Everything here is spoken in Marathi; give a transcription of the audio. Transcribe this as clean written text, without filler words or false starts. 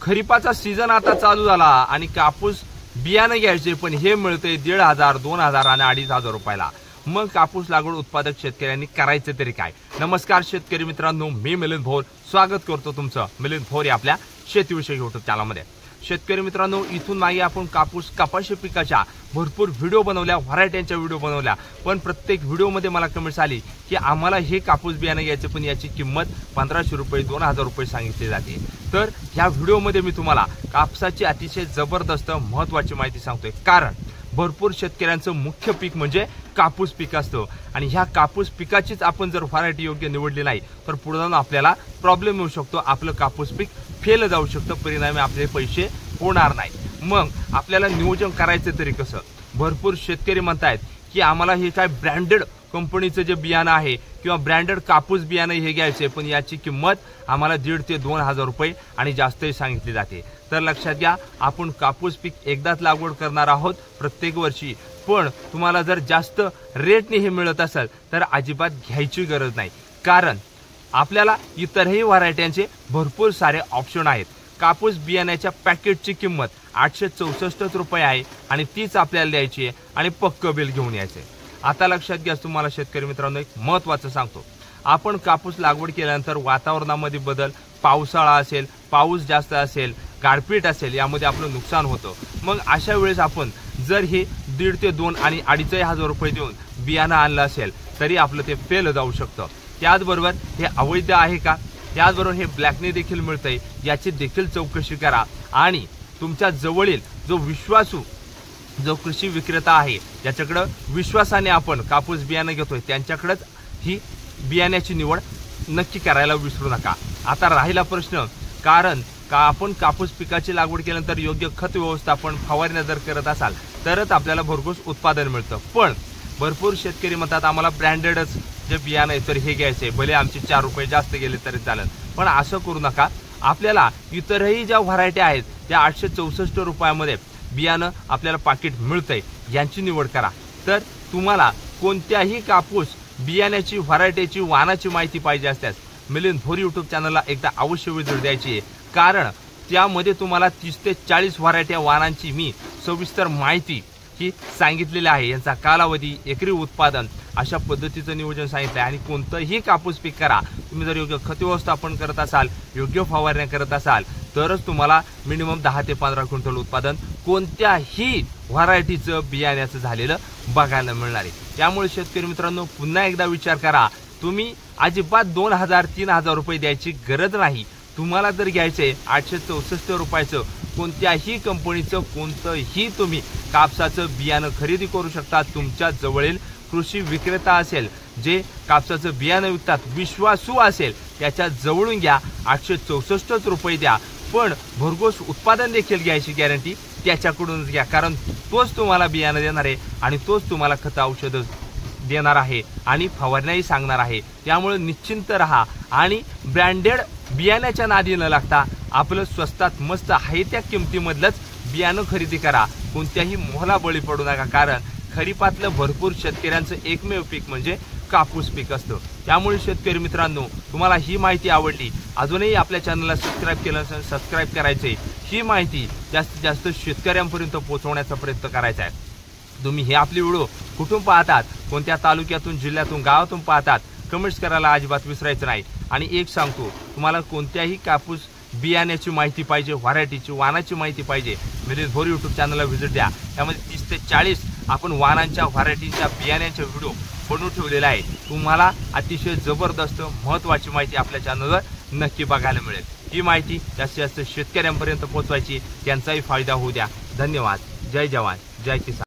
खरीपाचा सीझन आता चालू झाला आणि कापूस बियाणं घ्यायचे पण हे मिळतंय 1,500, 2,000 आणि 2,500 रुपयाला। मग कापूस लागवड उत्पादक शेतकऱ्यांनी करायचं तरी काय? नमस्कार शेतकरी मित्रांनो, मी मिलिंद भोर स्वागत करतो तुमचं मिलिंद भोर या आपल्या शेतीविषयी YouTube चॅनलमध्ये। शेतकरी मित्रांनो, इथून मागे आपण कापूस कपाशी पिकाच्या भरपूर व्हिडिओ बनवल्या, व्हरायटीच्या व्हिडिओ बनवल्या, पण प्रत्येक व्हिडिओमध्ये मला कमेंट्स आली की आम्हाला हे कापूस बियाणं घ्यायचं पण याची किंमत 1,500 रुपये 2,000 रुपये सांगितली जाते। तर या व्हिडिओमध्ये मी तुम्हाला कापसाची अतिशय जबरदस्त महत्त्वाची माहिती सांगतोय, कारण भरपूर शेतकऱ्यांचं मुख्य पीक म्हणजे कापूस पीक असतं आणि ह्या कापूस पिकाचीच आपण जर व्हरायटी योग्य निवडली नाही तर पुढे जाऊन आपल्याला प्रॉब्लेम येऊ शकतो, आपलं कापूस पीक फेल जाऊ शकतं, परिणामी आपले पैसे होणार नाही। मग आपल्याला नियोजन करायचं तरी कसं? भरपूर शेतकरी म्हणतात की आम्हाला हे काय ब्रँडेड कंपनीचं जे बियाणं आहे किंवा ब्रँडेड कापूस बियाणं हे घ्यायचे पण याची किंमत आम्हाला 1,500 ते 2,000 रुपये आणि जास्तही सांगितली जाते। तर लक्षात घ्या, आपण कापूस पीक एकदाच लागवड करणार आहोत प्रत्येक वर्षी, पण तुम्हाला जर जास्त रेटने हे मिळत असेल तर अजिबात घ्यायची गरज नाही, कारण आपल्याला इतरही व्हरायट्यांचे भरपूर सारे ऑप्शन आहेत। कापूस बियाण्याच्या पॅकेटची किंमत 864 रुपये आहे आणि तीच आपल्याला द्यायची आहे आणि पक्क बिल घेऊन यायचे। आता लक्षात घ्या, तुम्हाला शेतकरी मित्रांनो एक महत्त्वाचं सांगतो, आपण कापूस लागवड केल्यानंतर वातावरणामध्ये बदल, पावसाळा असेल, पाऊस जास्त असेल, गारपीट असेल, यामध्ये आपलं नुकसान होतं। मग अशा वेळेस आपण जर हे 1,500 ते 2,000 आणि 2,500 रुपये देऊन बियाणं आणलं असेल तरी आपलं ते फेल जाऊ शकतं। त्याचबरोबर हे अवैध आहे का, त्याचबरोबर हे ब्लॅकने देखील मिळतंय, याची देखील चौकशी करा आणि तुमच्या जवळील जो विश्वासू जो कृषी विक्रेता आहे, ज्याच्याकडे विश्वासाने आपण कापूस बियाणं घेतोय, त्यांच्याकडेच ही बियाण्याची निवड नक्की करायला विसरू नका। आता राहिला प्रश्न, कारण का आपण कापूस पिकाची लागवड केल्यानंतर योग्य खत व्यवस्थापन, फवारण्या जर करत असाल तरच आपल्याला भरघोस उत्पादन मिळतं। पण भरपूर शेतकरी म्हणतात आम्हाला ब्रँडेडच जे बियाणं आहे तर हे घ्यायचे, भले आमचे 4 रुपये जास्त गेले तरी चालेल, पण असं करू नका। आपल्याला इतरही ज्या व्हरायटी आहेत त्या 864 रुपयामध्ये बियाणं आपल्याला पाकिट मिळतंय, यांची निवड करा। तर तुम्हाला कोणत्याही कापूस बियाण्याची, व्हरायटीची, वाणाची माहिती पाहिजे असल्यास मिलिंद भोर YouTube चॅनलला एकदा अवश्य व्हिजिट द्यायची आहे, कारण त्यामध्ये तुम्हाला 30 ते 40 व्हरायटी वाणांची मी सविस्तर माहिती ही सांगितलेली आहे। यांचा कालावधी, एकरी उत्पादन, अशा पद्धतीचं नियोजन सांगितलं आहे। आणि कोणतंही कापूस पीक करा, तुम्ही जर योग्य खत व्यवस्थापन करत असाल, योग्य फवारण्या करत असाल तरच तुम्हाला मिनिमम 10 ते 15 क्विंटल उत्पादन कोणत्याही व्हरायटीचं बियाण्याचं झालेलं बघायला मिळणार आहे। त्यामुळे शेतकरी मित्रांनो, पुन्हा एकदा विचार करा, तुम्ही अजिबात 2,000 3,000 रुपये द्यायची गरज नाही। तुम्हाला जर घ्यायचे 864 रुपयाचं कोणत्याही कंपनीचं कोणतंही तुम्ही कापसाचं बियाणं खरेदी करू शकता। तुमच्या जवळील कृषी विक्रेता असेल, जे कापसाचं बियाणं विकतात, विश्वासू असेल, त्याच्या जवळून घ्या, 864 रुपये द्या, पण भरघोस उत्पादन देखील घ्यायची गॅरंटी त्याच्याकडूनच घ्या, कारण तोच तुम्हाला बियाणं देणार आहे आणि तोच तुम्हाला खत औषधं देणार आहे आणि फवारण्याही सांगणार आहे। त्यामुळे निश्चिंत राहा आणि ब्रँडेड बियाण्याच्या नादी न लागता आपलं स्वस्तात मस्त आहे त्या किमतीमधलंच बियाणं खरेदी करा। कोणत्याही मोहाला बळी पडू नका, कारण खरीपातलं भरपूर शेतकऱ्यांचं एकमेव पीक म्हणजे कापूस पीक असतं। त्यामुळे शेतकरी मित्रांनो, तुम्हाला ही माहिती आवडली, अजूनही आपल्या चॅनलला सबस्क्राईब केलं असेल सबस्क्राईब करायचे, ही माहिती जास्तीत जास्त शेतकऱ्यांपर्यंत पोहोचवण्याचा प्रयत्न करायचा आहे। तुम्ही हे आपली व्हिडिओ कुठून पाहतात, कोणत्या तालुक्यातून, जिल्ह्यातून, गावातून पाहतात, कमेंट्स करायला अजिबात विसरायचं नाही। आणि एक सांगतो, तुम्हाला कोणत्याही कापूस बियाण्याची माहिती पाहिजे, व्हरायटीची, वाणाची माहिती पाहिजे, मिलिंद भोर YouTube चॅनलला व्हिजिट द्या। त्यामध्ये 30 ते 40 आपण वाणांच्या, व्हरायटीच्या, बियाण्याच्या व्हिडिओ बनवून ठेवलेला आहे। तुम्हाला अतिशय जबरदस्त महत्त्वाची माहिती आपल्या चॅनलवर नक्की बघायला मिळेल। ही माहिती जास्तीत जास्त शेतकऱ्यांपर्यंत पोहोचवायची, त्यांचाही फायदा होऊ द्या। धन्यवाद। जय जवान, जय किसान।